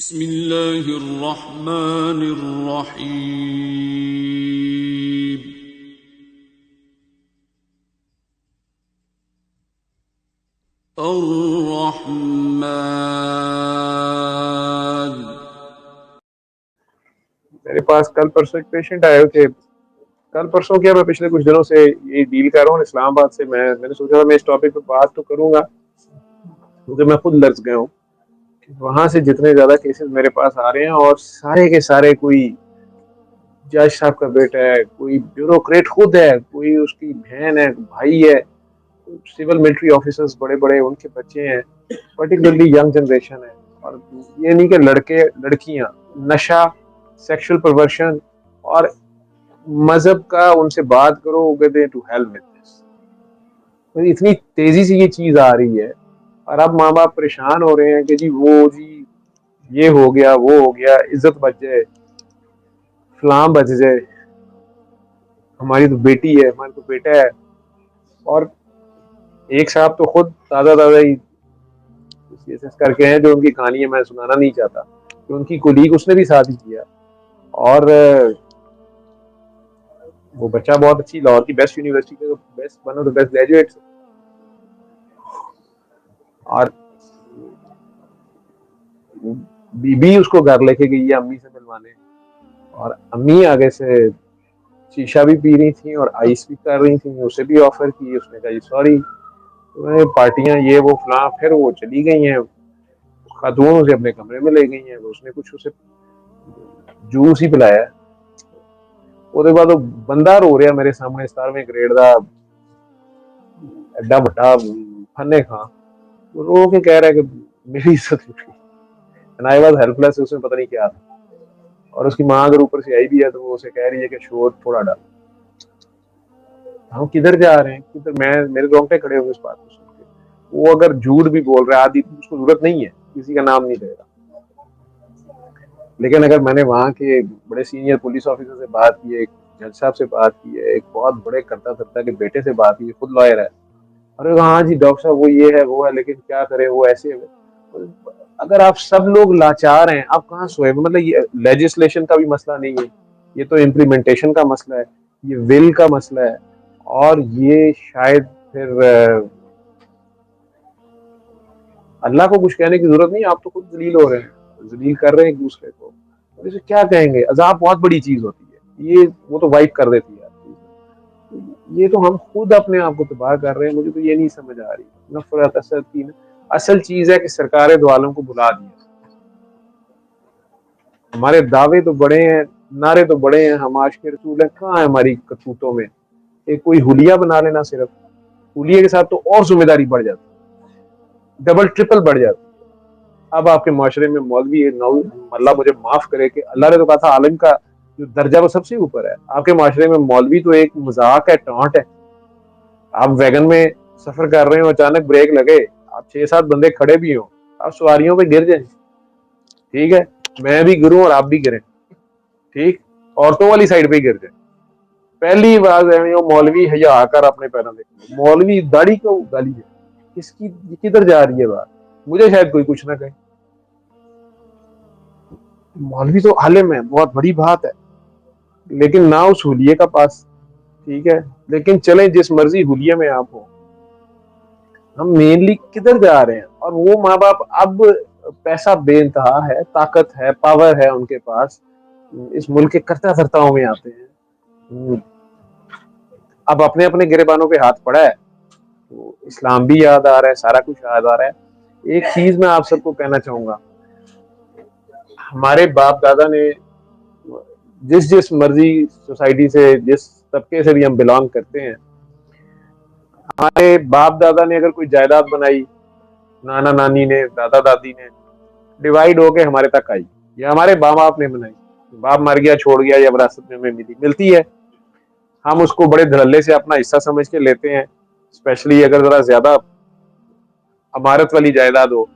बिस्मिल्लाहिर्रहमानिर्रहीम। अर्रहमान। मेरे पास कल परसों एक पेशेंट आए थे। कल परसों क्या, मैं पिछले कुछ दिनों से ये डील कर रहा हूँ इस्लामाबाद से। मैंने सोचा था मैं इस टॉपिक पे बात तो करूंगा क्योंकि मैं खुद लर्ज गया हूँ। वहां से जितने ज्यादा केसेस मेरे पास आ रहे हैं और सारे के सारे कोई जज साहब का बेटा है, कोई ब्यूरोक्रेट खुद है, कोई उसकी बहन है, भाई है, सिविल मिलिट्री ऑफिसर्स बड़े बड़े उनके बच्चे हैं, पर्टिकुलरली यंग जनरेशन है। और ये नहीं कि लड़के लड़कियां, नशा, सेक्सुअल परवर्शन और मजहब का उनसे बात करो, वो कहते हैं टू हेल विद दिस। तो इतनी तेजी से ये चीज आ रही है और अब माँ बाप परेशान हो रहे हैं कि जी ये हो गया, वो हो गया, इज्जत बच जाए, फलाम बच जाए, हमारी तो बेटी है, हमारा तो बेटा है। और एक साहब तो खुद ताजा ताजा ही सीएसएस करके हैं, जो उनकी कहानी है मैं सुनाना नहीं चाहता, कि उनकी कोलीग उसने भी साथ ही किया। और वो बच्चा बहुत अच्छी लाहौर की बेस्ट यूनिवर्सिटी के best, one of the best graduates. और बीबी उसको घर लेके गई है अम्मी से मिलवाने, और अम्मी आगे से शीशा भी पी रही थी और आइस भी कर रही थी। उसे भी ऑफर की, उसने कहा जी सॉरी, तो पार्टियां ये वो फलां। फिर वो चली गई हैं, खातून उसे अपने कमरे में ले गई हैं, उसने कुछ उसे जूस ही पिलाया। ਉਹਦੇ बाद वो बंदा रो रहा मेरे सामने, 17वें ग्रेड का एडा बड़ा फन्ने खां, रो के कह रहा है कि मेरी इज्जत लुटी। एंड आई वाज हेल्पलेस, उसमें पता नहीं क्या था। और उसकी माँ अगर ऊपर से आई भी है तो वो उसे कह रही है कि शोर थोड़ा डाल। हम किधर जा रहे हैं, किधर? मैं, मेरे रोंगटे खड़े हो गए इस बात को सुन के। वो अगर झूठ भी बोल रहा है, आदि उसको जरूरत नहीं है, किसी का नाम नहीं लेगा। लेकिन अगर मैंने वहाँ के बड़े सीनियर पुलिस ऑफिसर से बात की है, एक जज साहब से बात की है, एक बहुत बड़े करता धरता के बेटे से बात की है, खुद लॉयर है, अरे हाँ जी डॉक्टर साहब वो ये है वो है, लेकिन क्या करें, वो ऐसे है। अगर आप सब लोग लाचार हैं, आप कहाँ सोए? मतलब ये लेजिस्लेशन का भी मसला नहीं है, ये तो इम्प्लीमेंटेशन का मसला है, ये विल का मसला है। और ये शायद फिर अल्लाह को कुछ कहने की जरूरत नहीं, आप तो खुद जलील हो रहे हैं, जलील कर रहे हैं एक दूसरे को। और इसे क्या कहेंगे? अजाब बहुत बड़ी चीज होती है ये, वो तो वाइप कर देती है। ये तो हम खुद अपने आप को तबाह कर रहे हैं। मुझे तो ये नहीं समझ आ रही। नफरत असद की असल चीज है कि सरकारें दो आलम को बुला दी। हमारे दावे तो बड़े हैं, नारे तो बड़े हैं, हम आशिक रसूल हैं, कहाँ है हमारी करतूतों में? एक कोई हुलिया बना लेना, सिर्फ हुलिये के साथ तो और जिम्मेदारी बढ़ जाती, डबल ट्रिपल बढ़ जाती। अब आपके माशरे में मौलवी, अल्लाह मुझे माफ करे कि अल्लाह ने तो कहा था आलम का जो दर्जा वो सबसे ऊपर है, आपके माशरे में मौलवी तो एक मजाक है, टॉन्ट है। आप वैगन में सफर कर रहे हो, अचानक ब्रेक लगे, आप 6-7 बंदे खड़े भी हो, आप सवारियों पे गिर जाए, ठीक है, मैं भी गिरूं और आप भी गिरें, ठीक, औरतों वाली साइड पे गिर जाए। पहली बात है वो मौलवी हया कर अपने पैरों पे, मौलवी दाढ़ी को गाली है, किसकी किधर जा रही है बात? मुझे शायद कोई कुछ ना कहे, मौलवी तो आलिम है, बहुत बड़ी बात है, लेकिन ना उस हुलिये का पास, ठीक है। लेकिन चले जिस मर्जी हुलिये में आप हो, हम मेनली किधर जा रहे हैं? और वो माँ बाप अब पैसा बेइंतहा है, ताकत है, पावर है उनके पास, इस मुल्क के करता धर्ताओं में आते हैं। अब अपने अपने गिरेबानों पे हाथ पड़ा है, तो इस्लाम भी याद आ रहा है, सारा कुछ याद आ रहा है। एक चीज मैं आप सबको कहना चाहूंगा, हमारे बाप दादा ने जिस जिस मर्जी सोसाइटी से, जिस तबके से भी हम बिलोंग करते हैं, हमारे बाप दादा ने अगर कोई जायदाद बनाई, नाना नानी ने, दादा दादी ने, डिवाइड होके हमारे तक आई, या हमारे माँ बाप ने बनाई, बाप मर गया छोड़ गया या विरासत में मिली मिलती है, हम उसको बड़े धड़ल्ले से अपना हिस्सा समझ के लेते हैं। स्पेशली अगर जरा ज्यादा अमारत वाली जायदाद हो,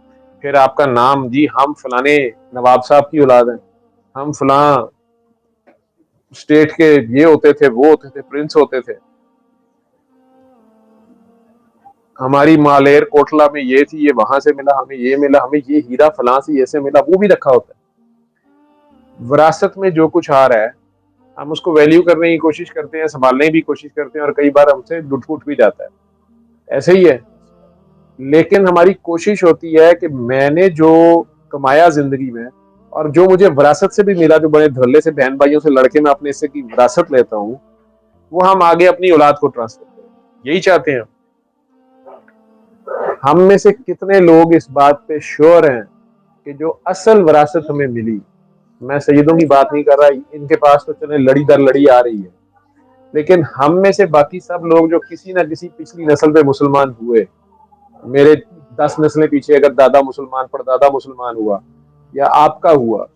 फिर आपका नाम, जी हम फलाने नवाब साहब की औलाद हैं, हम फलां स्टेट के ये होते थे, वो होते थे, प्रिंस होते थे। हमारी मालेर कोटला में ये थी, ये वहां से मिला, हमें ये मिला, हमें ये हीरा फलां से ऐसे मिला, वो भी रखा होता है। विरासत में जो कुछ आ रहा है हम उसको वैल्यू करने की कोशिश करते हैं, संभालने की भी कोशिश करते हैं, और कई बार हमसे लुट फुट भी जाता है। ऐसे ही है। लेकिन हमारी कोशिश होती है कि मैंने जो कमाया जिंदगी में और जो मुझे विरासत से भी मिला, जो बड़े धड़ल्ले से बहन भाइयों से लड़के मैं अपने इससे की विरासत लेता हूँ, वो हम आगे अपनी औलाद को ट्रांसफर करें। यही चाहते हैं हम में से कितने लोग इस बात पे श्योर हैं कि जो असल विरासत हमें मिली, मैं सैयदों की बात नहीं कर रहा, इनके पास तो चले लड़ी दर लड़ी आ रही है, लेकिन हम में से बाकी सब लोग जो किसी ना किसी पिछली नस्ल पे मुसलमान हुए, मेरे 10 नस्लें पीछे अगर दादा मुसलमान परदादा मुसलमान हुआ, या आपका हुआ,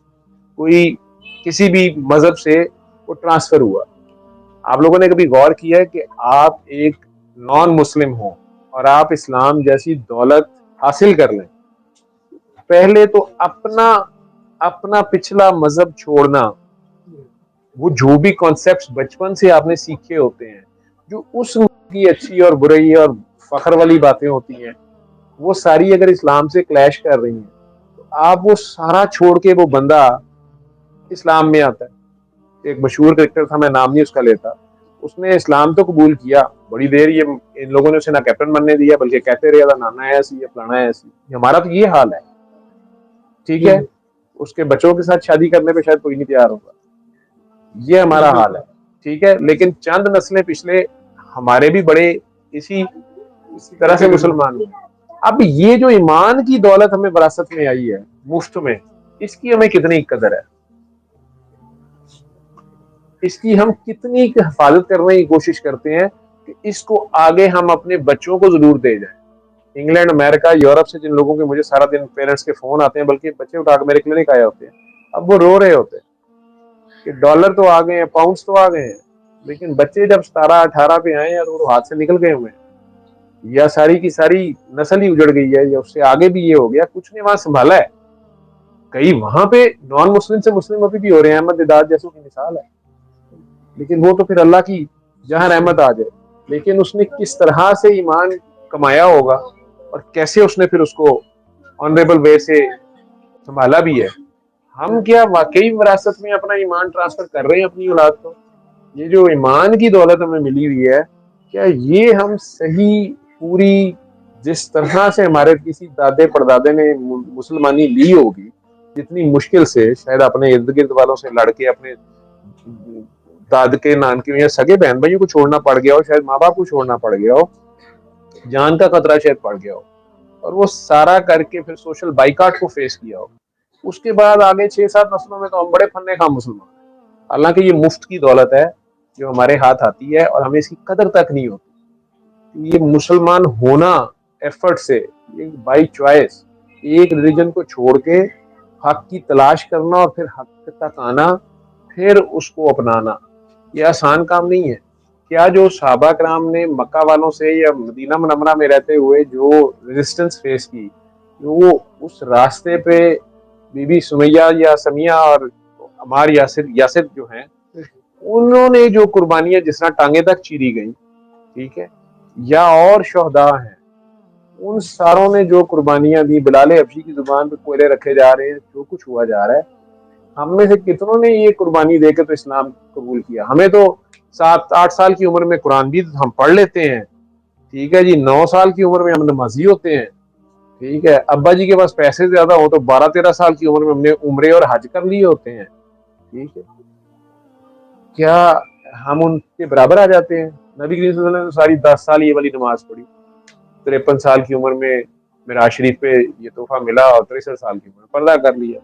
कोई किसी भी मजहब से वो ट्रांसफर हुआ, आप लोगों ने कभी गौर किया है कि आप एक नॉन मुस्लिम हो और आप इस्लाम जैसी दौलत हासिल कर लें, पहले तो अपना अपना पिछला मजहब छोड़ना, वो जो भी कॉन्सेप्ट्स बचपन से आपने सीखे होते हैं, जो उस की अच्छी और बुराई और फखर वाली बातें होती हैं, वो सारी अगर इस्लाम से क्लैश कर रही हैं, तो आप वो सारा छोड़ के वो बंदा इस्लाम में आता है। एक मशहूर क्रिकेटर था, मैं नाम नहीं उसका लेता, उसने इस्लाम तो कबूल किया बड़ी देर, ये इन लोगों ने उसे ना कैप्टन बनने दिया, बल्कि कहते रहे था नाना है ऐसी, फलाना है ऐसी। हमारा तो ये हाल है, ठीक है। उसके बच्चों के साथ शादी करने पे शायद कोई नहीं तैयार होगा, ये हमारा हाल है, ठीक है। लेकिन चंद नस्लें पिछले हमारे भी बड़े इसी तरह से मुसलमान हुए। अब ये जो ईमान की दौलत हमें विरासत में आई है मुफ्त में, इसकी हमें कितनी कदर है, इसकी हम कितनी हिफाजत करने की कोशिश करते हैं कि इसको आगे हम अपने बच्चों को जरूर दे जाएं। इंग्लैंड, अमेरिका, यूरोप से जिन लोगों के मुझे सारा दिन पेरेंट्स के फोन आते हैं, बल्कि बच्चे उठा के मेरे क्लिनिक आए होते हैं, अब वो रो रहे होते हैं कि डॉलर तो आ गए हैं, पाउंड्स तो आ गए हैं, लेकिन बच्चे जब 17-18 पे आए हैं तो वो हाथ से निकल गए हुए हैं, या सारी की सारी नस्ल ही उजड़ गई है, या उससे आगे भी ये हो गया, कुछ ने वहां संभाला है। कई वहां पे नॉन मुस्लिम से मुस्लिम अभी भी हो रहे हैं, अहमद दिदात जैसों की मिसाल है, लेकिन वो तो फिर अल्लाह की जहां रहमत आ जाए। लेकिन उसने किस तरह से ईमान कमाया होगा और कैसे उसने फिर उसको ऑनरेबल वे से संभाला भी है। हम क्या वाकई विरासत में अपना ईमान ट्रांसफर कर रहे हैं अपनी औलाद को? ये जो ईमान की दौलत हमें मिली हुई है, क्या ये हम सही पूरी जिस तरह से हमारे किसी दादे परदादे ने मुसलमानी ली होगी, जितनी मुश्किल से शायद अपने इर्द गिर्द वालों से लड़के अपने दादके नानके या सगे बहन भाइयों को छोड़ना पड़ गया हो, शायद माँ बाप को छोड़ना पड़ गया हो, जान का खतरा शायद पड़ गया हो, और वो सारा करके फिर सोशल बाइकाट को फेस किया हो, उसके बाद आगे 6-7 नस्लों में तो हम बड़े फन्ने खाम मुसलमान। हालांकि ये मुफ्त की दौलत है जो हमारे हाथ आती है और हमें इसकी कदर तक नहीं होती। ये मुसलमान होना एफर्ट से, बाई चॉइस, एक रिलीजन को छोड़ के हक की तलाश करना और फिर हक तक आना, फिर उसको अपनाना, ये आसान काम नहीं है। क्या जो सहाबा कराम ने मक्का वालों से या मदीना मुनव्वरा में रहते हुए जो रेजिस्टेंस फेस की, जो उस रास्ते पे बीबी सुमैया या समिया और अमार यासिर यासिर जो हैं, उन्होंने जो कुर्बानियां जिस तरह टांगे तक चीरी गई, ठीक है, या और शोहदा हैं, उन सारों ने जो कुर्बानियां दी, बिलाल हबशी की जुबान पे कोयले रखे जा रहे हैं, जो कुछ हुआ जा रहा है, हम में से कितनों ने ये कुर्बानी देकर तो इस्लाम कबूल किया। हमें तो 7-8 साल की उम्र में कुरान भी हम पढ़ लेते हैं, ठीक है जी, 9 साल की उम्र में हम नमाजी होते हैं, ठीक है, अब्बा जी के पास पैसे ज्यादा हो तो 12-13 साल की उम्र में हमने उम्रे और हज कर लिए होते हैं, ठीक है। क्या हम उनके बराबर आ जाते हैं? नबी करीम सल्लल्लाहु अलैहि वसल्लम ने सारी 10 साल ये वाली नमाज पढ़ी, 53 साल की उम्र में मिराज शरीफ पे ये तोहफा मिला और 63 साल की उम्र में पर्दा कर लिया,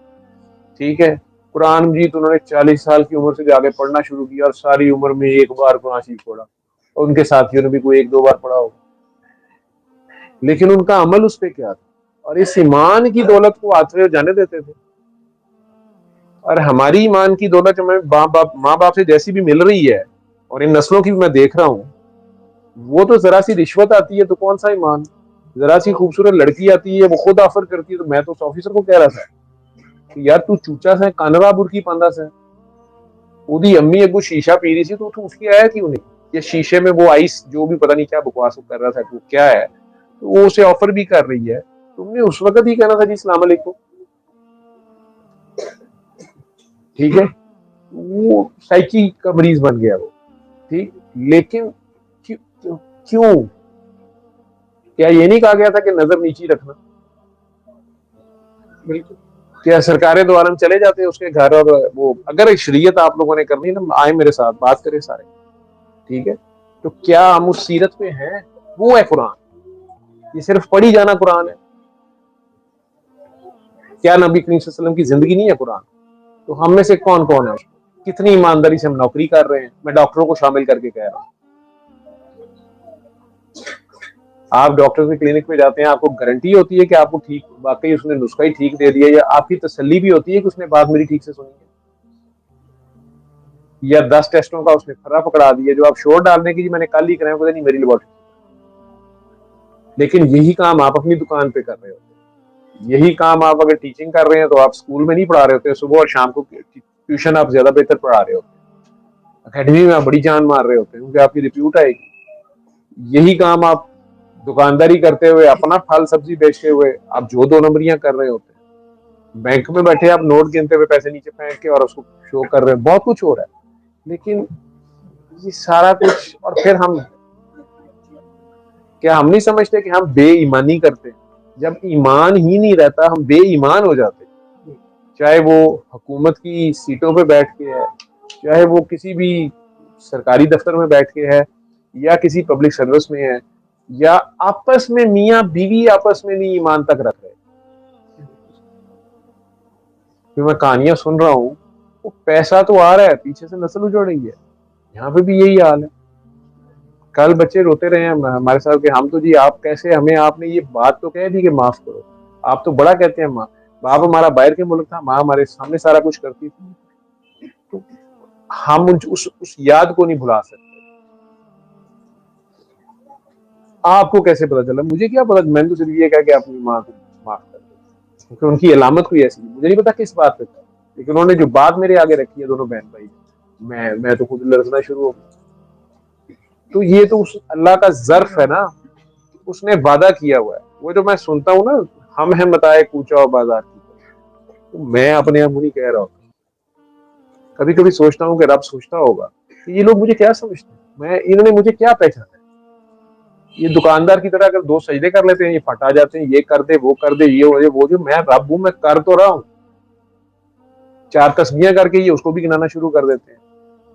ठीक है। कुरान मजीद उन्होंने 40 साल की उम्र से जाके पढ़ना शुरू किया और सारी उम्र में एक बार कुरान शरीफ पढ़ा, और उनके साथियों ने भी कोई 1-2 बार पढ़ा होगा, लेकिन उनका अमल उस पर क्या था, और इस ईमान की दौलत को आते जाने देते थे। और हमारी ईमान की दौलत हमें माँ बाप से जैसी भी मिल रही है, और इन नस्लों की भी मैं देख रहा हूँ, वो तो जरा सी रिश्वत आती है तो कौन सा ईमान, जरा सी खूबसूरत लड़की आती है वो खुद ऑफर करती है। तो मैं तो उस ऑफिसर को कह रहा था कि यार तू चूचा से कानवा बुरकी पांदा से, ओदी अम्मी अगू शीशा पी रही थी तो तू उसकी आया क्यों नहीं, ये शीशे में वो आइस जो भी पता नहीं क्या बकवास कर रहा था, वो क्या है, तो वो उसे ऑफर भी कर रही है, तुमने उस वक्त ही कहना था जी सलाम अलैकुम। ठीक है, वो साइकी का मरीज बन गया वो। ठीक, लेकिन क्यों क्यों? क्या ये नहीं कहा गया था कि नजर नीची रखना? बिल्कुल। क्या सरकारें द्वारा हम चले जाते हैं उसके घर, और वो अगर शरीयत आप लोगों ने करनी ना, आए मेरे साथ बात करें सारे। ठीक है, तो क्या हम उस सीरत पे हैं? वो है कुरान, ये सिर्फ पढ़ी जाना कुरान है। क्या नबी करीम सल्लल्लाहु अलैहि वसल्लम की जिंदगी नहीं है कुरान? तो हम में से कौन कौन है, कितनी ईमानदारी से हम नौकरी कर रहे हैं? मैं डॉक्टरों को शामिल करके कह रहा हूँ। आप डॉक्टर के क्लिनिक में जाते हैं, आपको गारंटी होती है कि आपको ठीक वाकई उसने नुस्खा ही ठीक दे दिया, या आपकी तसल्ली भी होती है कि उसने बात मेरी ठीक से सुनी है, या 10 टेस्टों का उसने फर्रा पकड़ा दिया जो आप शोर डालने की जी मैंने कल ही कराया, पता नहीं मेरी लेबोरेटरी। लेकिन यही काम आप अपनी दुकान पे कर रहे होते हैं, यही काम आप अगर टीचिंग कर रहे हैं तो आप स्कूल में नहीं पढ़ा रहे होते, सुबह और शाम को ट्यूशन आप ज्यादा बेहतर पढ़ा रहे होते हैं, अकेडमी में आप बड़ी जान मार रहे होते हैं क्योंकि आपकी रिप्यूट आएगी। यही काम आप दुकानदारी करते हुए, अपना फल सब्जी बेचते हुए आप जो 2 नंबरियां कर रहे होते हैं, बैंक में बैठे आप नोट गिनते हुए पैसे नीचे फेंक के और उसको शो कर रहे हैं, बहुत कुछ हो रहा है। लेकिन ये सारा कुछ, और फिर हम क्या हम नहीं समझते कि हम बेईमानी करते हैं? जब ईमान ही नहीं रहता हम बेईमान हो जाते हैं, चाहे वो हुकूमत की सीटों पे बैठ के है, चाहे वो किसी भी सरकारी दफ्तर में बैठ के है, या किसी पब्लिक सर्विस में है, या आपस में मियां बीवी आपस में नहीं ईमान तक रख रहे। जो मैं कहानियां सुन रहा हूँ, वो पैसा तो आ रहा है, पीछे से नस्ल उजड़ रही है। यहाँ पे भी यही हाल है। कल बच्चे रोते रहे हैं हमारे साथ कि हम तो जी आप कैसे, हमें आपने ये बात तो कह दी कि माफ करो, आप तो बड़ा कहते हैं माँ, बाप हमारा बाहर के मुल्क था, माँ हमारे सामने सारा कुछ करती थी। तो हम उस याद को नहीं भुला सकते। आपको कैसे पता चला? मुझे क्या पता, मैंने तो सिर्फ ये कहा कि अपनी माँ को माफ कर दो, क्योंकि उनकी अलामत कोई ऐसी, मुझे नहीं पता किस बात पे था, लेकिन उन्होंने जो बात मेरे आगे रखी है, दोनों बहन भाई, मैं तो खुद लड़ना शुरू हो गया। तो ये तो उस अल्लाह का ज़र्फ है ना, उसने वादा किया हुआ है। वो जो मैं सुनता हूँ ना, हम हैं बताए कूचा और बाजार की, तो मैं अपने आप नहीं कह रहा हूँ। कभी कभी सोचता हूँ कि रब सोचता होगा कि ये लोग मुझे क्या समझते हैं, मैं इन्होंने मुझे क्या पहचाना है। ये दुकानदार की तरह अगर 2 सजदे कर लेते हैं, ये फटा जाते हैं, ये कर दे वो कर दे, ये हो जाए वो जो, मैं रब हूँ, मैं कर तो रहा हूँ। 4 तस्बीहें करके ये उसको भी गिनाना शुरू कर देते हैं।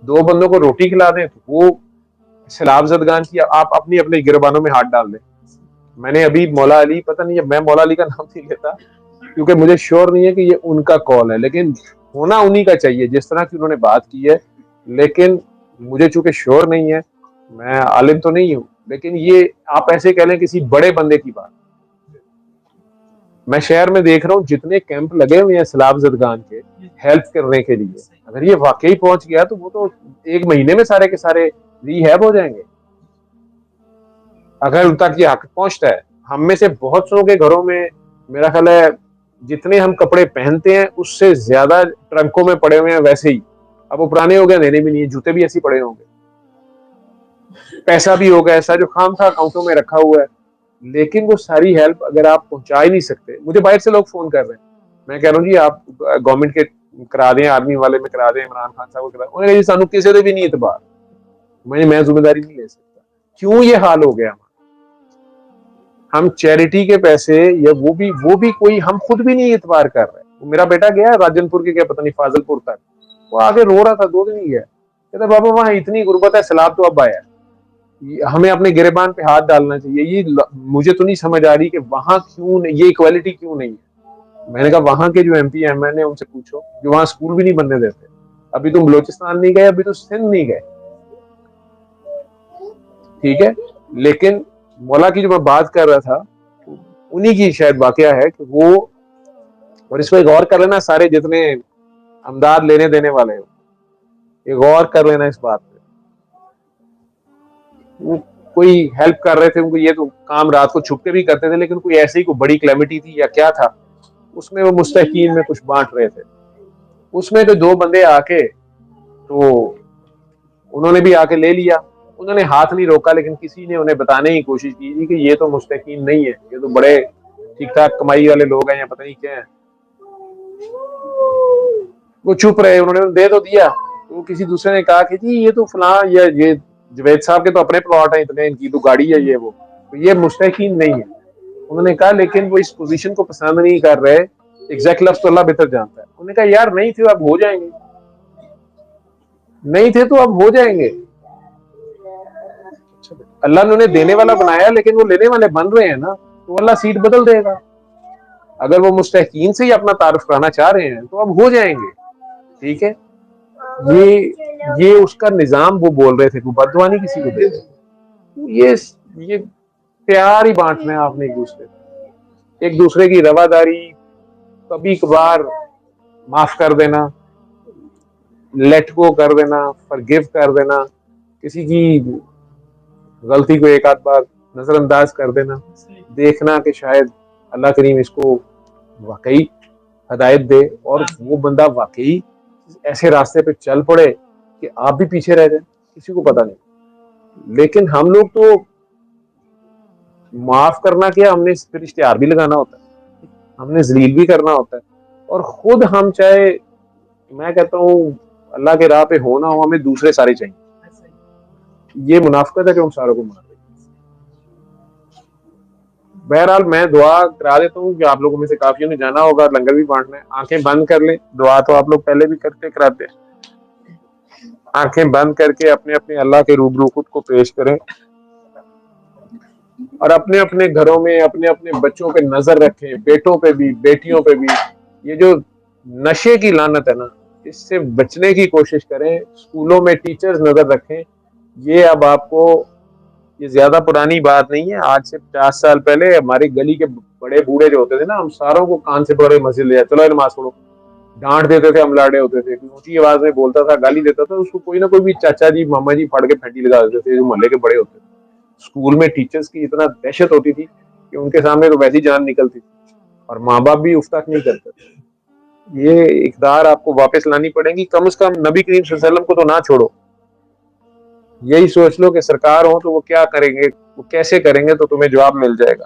2 बंदों को रोटी खिला दें तो वो सैलाब ज़दगान की आप अपनी अपने गिरबानों में हाथ डाल दें। मैंने अभी मौला अली, पता नहीं, मैं मौला अली का नाम नहीं लेता क्योंकि मुझे श्योर नहीं है कि ये उनका कॉल है, लेकिन होना उन्हीं का चाहिए जिस तरह की उन्होंने बात की है। लेकिन मुझे चूंकि श्योर नहीं है, मैं आलिम तो नहीं हूं, लेकिन ये आप ऐसे कह लें किसी बड़े बंदे की बात। मैं शहर में देख रहा हूँ जितने कैंप लगे हुए हैं सैलाब ज़दगान के हेल्प करने के लिए, अगर ये वाकई पहुंच गया तो वो तो 1 महीने में सारे के सारे रीहैब हो जाएंगे, अगर उन तक ये हक पहुंचता है। हम में से बहुत सौ के घरों में मेरा ख्याल है जितने हम कपड़े पहनते हैं उससे ज्यादा ट्रंकों में पड़े हुए हैं वैसे ही। अब वो पुराने हो गए, देने भी नहीं है, जूते भी ऐसे पड़े होंगे, पैसा भी होगा ऐसा जो खाम था अकाउंटों में रखा हुआ है। लेकिन वो सारी हेल्प अगर आप पहुंचा ही नहीं सकते, मुझे बाहर से लोग फोन कर रहे हैं, मैं कह रहा हूँ जी आप गवर्नमेंट के करा दें, आर्मी वाले में करा दें, इमरान खान साहब को करा, उन्होंने कहा जी सानू किसी से भी नहीं इतबार, मैं जिम्मेदारी नहीं ले सकता। क्यों ये हाल हो गया? हम चैरिटी के पैसे, या वो भी कोई, हम खुद भी नहीं इतबार कर रहे। मेरा बेटा गया राजनपुर के, क्या पता नहीं फाजलपुर तक, वो आगे रो रहा था, 2 दिन ही गया, कहता बाबा वहां इतनी गुर्बत है, सैलाब तो अब आया, हमें अपने गिरबान पे हाथ डालना चाहिए। ये मुझे तो नहीं समझ आ रही कि वहां क्यों ये इक्वालिटी क्यों नहीं है। मैंने कहा वहां के जो MP है, मैंने उनसे पूछो, जो वहां स्कूल भी नहीं बनने देते। अभी तुम बलोचिस्तान नहीं गए, अभी तो सिंध नहीं गए, ठीक है। लेकिन मौला की जो मैं बात कर रहा था, उन्हीं की शायद वाकया है कि वो, और इसको एक और कर लेना, सारे जितने अमदाद लेने देने वाले हो, एक और कर लेना इस बात पे। वो कोई हेल्प कर रहे थे उनको, ये तो काम रात को छुप के भी करते थे, लेकिन कोई ऐसी कोई बड़ी क्लेमिटी थी या क्या था, उसमें वो मुस्तकीन में कुछ बांट रहे थे। उसमें तो 2 बंदे आके, तो उन्होंने भी आके ले लिया, उन्होंने हाथ नहीं रोका, लेकिन किसी ने उन्हें बताने की कोशिश की थी कि ये तो मुस्तकीन नहीं है, ये तो बड़े ठीक ठाक कमाई वाले लोग हैं या पता नहीं क्या है। वो चुप रहे, उन्होंने दे तो दिया। तो किसी दूसरे ने कहा कि जी ये तो फलां, ये जवेद साहब के तो अपने प्लॉट हैं इतने, इनकी तो गाड़ी है, ये वो, तो ये मुस्तकीन नहीं है। उन्होंने कहा लेकिन वो इस पोजीशन को पसंद नहीं कर रहे, एग्जैक्ट लफ्ज तो अल्लाह बेहतर जानता है। उन्होंने कहा यार नहीं थे, अब हो जाएंगे, नहीं थे तो अब हो जाएंगे। अल्लाह ने उन्हें देने वाला बनाया, लेकिन वो लेने वाले बन रहे हैं ना, तो अल्लाह सीट बदल देगा। अगर वो मुस्तकीन से ही अपना तारुफ कराना चाह रहे हैं तो अब हो जाएंगे, ठीक है। ये उसका निजाम वो बोल रहे थे, वो बददुआ नहीं किसी को दे रहे। ये प्यार ही बांटना है आपने एक दूसरे की रवादारी, कभी कभार माफ कर देना, लेट गो कर देना, फॉरगिव कर देना, किसी की गलती को एक आध बार नजरअंदाज कर देना, देखना कि शायद अल्लाह करीम इसको वाकई हदायत दे और वो बंदा वाकई ऐसे रास्ते पे चल पड़े कि आप भी पीछे रह जाए, किसी को पता नहीं। लेकिन हम लोग तो माफ करना क्या, हमने फिर इश्तिहार भी लगाना होता है, हमने जलील भी करना होता है, और खुद हम चाहे, मैं कहता हूँ अल्लाह के राह पे हो ना हो, हमें दूसरे सारे चाहिए। ये मुनाफिकत है जो हम सारों को मार रहे हैं। बहरहाल मैं दुआ करा देता हूँ कि आप लोगों में से काफियों ने जाना होगा, लंगर भी बांटना है, आंखें बंद कर लें। दुआ तो आप लोग पहले भी करते कराते हैं। आंखें बंद करके अपने अपने अल्लाह के रूबरू खुद को पेश करें और अपने अपने घरों में अपने अपने बच्चों पे नजर रखें, बेटों पे भी बेटियों पे भी। ये जो नशे की लानत है ना, इससे बचने की कोशिश करें। स्कूलों में टीचर्स नजर रखें। ये अब आपको, ये ज्यादा पुरानी बात नहीं है, आज से 50 साल पहले हमारी गली के बड़े बूढ़े जो होते थे ना, हम सारों को कान से पकड़ के मस्जिद ले जाते, चलो नमाज पढ़ो। डांट देते थे, हम लाड़े होते थे, ऊंची आवाज में बोलता था, गाली देता था, उसको कोई ना कोई भी चाचा जी मामा जी फाड़ के फेंटी लगा देते थे, जो मोहल्ले के बड़े होते थे। स्कूल में टीचर्स की इतना दहशत होती थी कि उनके सामने तो वैसी जान निकलती थी, और माँ बाप भी उफ तक नहीं करते थे। ये इकदार आपको वापस लानी पड़ेगी, कम से कम नबी करीम सल्लल्लाहु अलैहि वसल्लम को तो ना छोड़ो। यही सोच लो कि सरकार हो तो वो क्या करेंगे, वो कैसे करेंगे, तो तुम्हें जवाब मिल जाएगा।